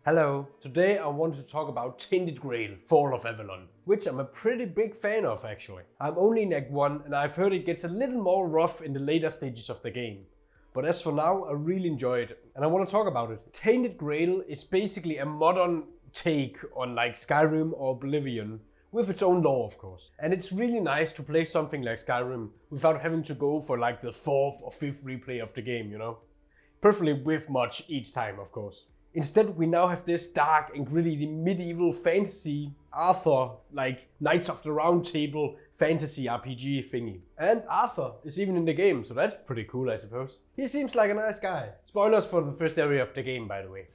Hello, today I want to talk about Tainted Grail, Fall of Avalon, which I'm a pretty big fan of actually. I'm only in Act 1 and I've heard it gets a little more rough in the later stages of the game. But as for now, I really enjoyed it and I want to talk about it. Tainted Grail is basically a modern take on like Skyrim or Oblivion, with its own lore of course. And it's really nice to play something like Skyrim without having to go for like the 4th or 5th replay of the game, you know? Preferably with much each time of course. Instead, we now have this dark and gritty medieval fantasy Arthur, like Knights of the Round Table fantasy RPG thingy. And Arthur is even in the game, so that's pretty cool I suppose. He seems like a nice guy. Spoilers for the first area of the game, by the way.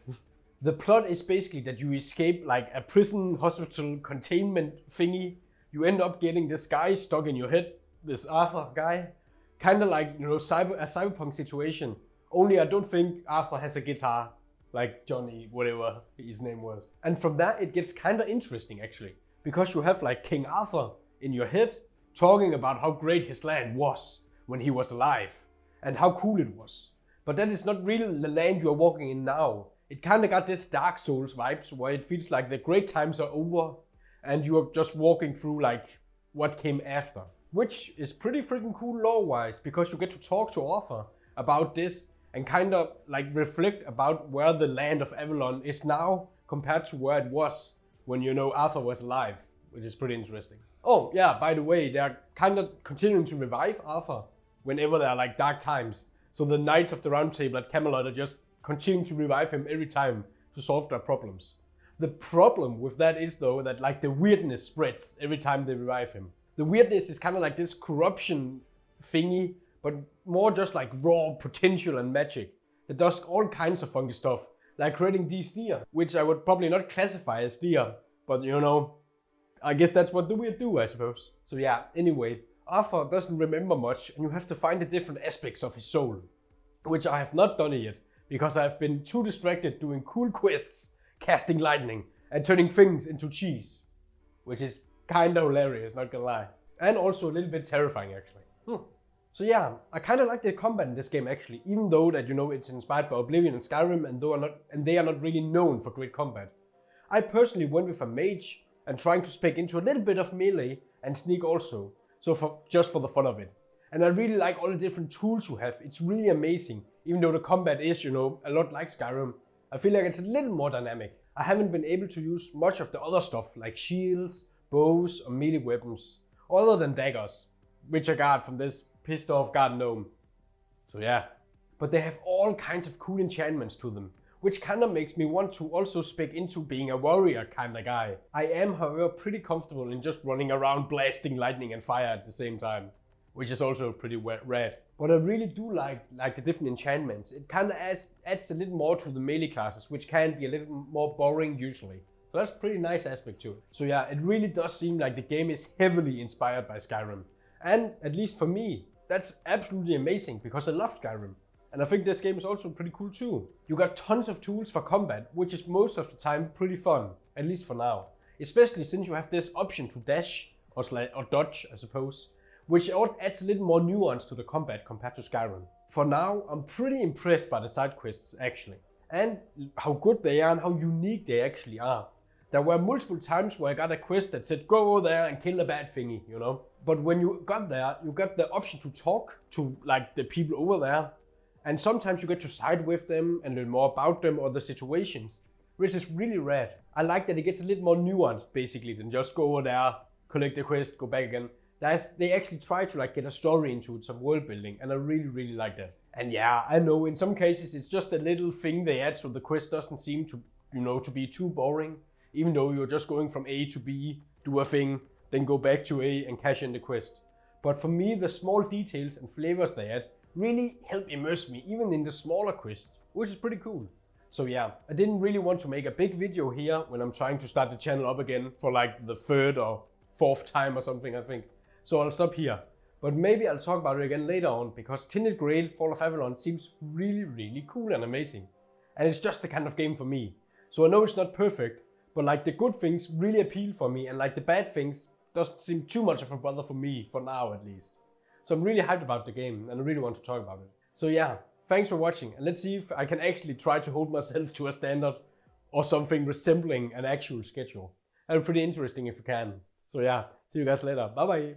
The plot is basically that you escape like a prison hospital containment thingy. You end up getting this guy stuck in your head, this Arthur guy. Kinda like, you know, a cyberpunk situation. Only I don't think Arthur has a guitar. Like Johnny, whatever his name was. And from that it gets kinda interesting actually. Because you have like King Arthur in your head talking about how great his land was when he was alive. And how cool it was. But that is not really the land you are walking in now. It kinda got this Dark Souls vibes where it feels like the great times are over. And you are just walking through like what came after. Which is pretty freaking cool lore-wise. Because you get to talk to Arthur about this. And kind of like reflect about where the land of Avalon is now compared to where it was when, you know, Arthur was alive, which is pretty interesting. Oh yeah, by the way, they're kind of continuing to revive Arthur whenever there are like dark times. So the Knights of the Round Table at Camelot are just continuing to revive him every time to solve their problems. The problem with that is though that like the weirdness spreads every time they revive him. The weirdness is kind of like this corruption thingy, but more just like raw potential and magic that does all kinds of funky stuff, like creating these deer, which I would probably not classify as deer, but you know, I guess that's what the weird do, I suppose. So yeah, anyway, Arthur doesn't remember much and you have to find the different aspects of his soul, which I have not done yet, because I've been too distracted doing cool quests, casting lightning, and turning things into cheese, which is kinda hilarious, not gonna lie. And also a little bit terrifying actually. So yeah, I kind of like the combat in this game actually, even though that, you know, it's inspired by Oblivion and Skyrim and they are not really known for great combat. I personally went with a mage and trying to spec into a little bit of melee and sneak also, so just for the fun of it. And I really like all the different tools you have, it's really amazing. Even though the combat is, you know, a lot like Skyrim, I feel like it's a little more dynamic. I haven't been able to use much of the other stuff like shields, bows or melee weapons, other than daggers, which I got from this pissed off god gnome. So yeah. But they have all kinds of cool enchantments to them, which kinda makes me want to also spec into being a warrior kinda guy. I am however pretty comfortable in just running around blasting lightning and fire at the same time, which is also pretty rad. But I really do like the different enchantments. It kinda adds a little more to the melee classes, which can be a little more boring usually. So that's a pretty nice aspect to it. So yeah, it really does seem like the game is heavily inspired by Skyrim. And at least for me, that's absolutely amazing because I love Skyrim. And I think this game is also pretty cool too. You got tons of tools for combat, which is most of the time pretty fun, at least for now. Especially since you have this option to dash or dodge, I suppose, which adds a little more nuance to the combat compared to Skyrim. For now, I'm pretty impressed by the side quests actually, and how good they are and how unique they actually are. There were multiple times where I got a quest that said go over there and kill a bad thingy, you know. But when you got there, you got the option to talk to like the people over there. And sometimes you get to side with them and learn more about them or the situations, which is really rad. I like that it gets a little more nuanced basically than just go over there, collect the quest, go back again. They actually try to like get a story into it, some world building, and I really like that. And yeah, I know in some cases it's just a little thing they add so the quest doesn't seem to, you know, to be too boring. Even though you're just going from A to B, do a thing, then go back to A and cash in the quest. But for me, the small details and flavors they add really help immerse me, even in the smaller quests, which is pretty cool. So yeah, I didn't really want to make a big video here when I'm trying to start the channel up again for like the 3rd or 4th time or something, I think. So I'll stop here. But maybe I'll talk about it again later on, because Tainted Grail, Fall of Avalon seems really cool and amazing. And it's just the kind of game for me. So I know it's not perfect, but like the good things really appeal for me and like the bad things doesn't seem too much of a bother for me, for now at least. So I'm really hyped about the game and I really want to talk about it. So yeah, thanks for watching and let's see if I can actually try to hold myself to a standard or something resembling an actual schedule. That'd be pretty interesting if you can. So yeah, see you guys later. Bye bye.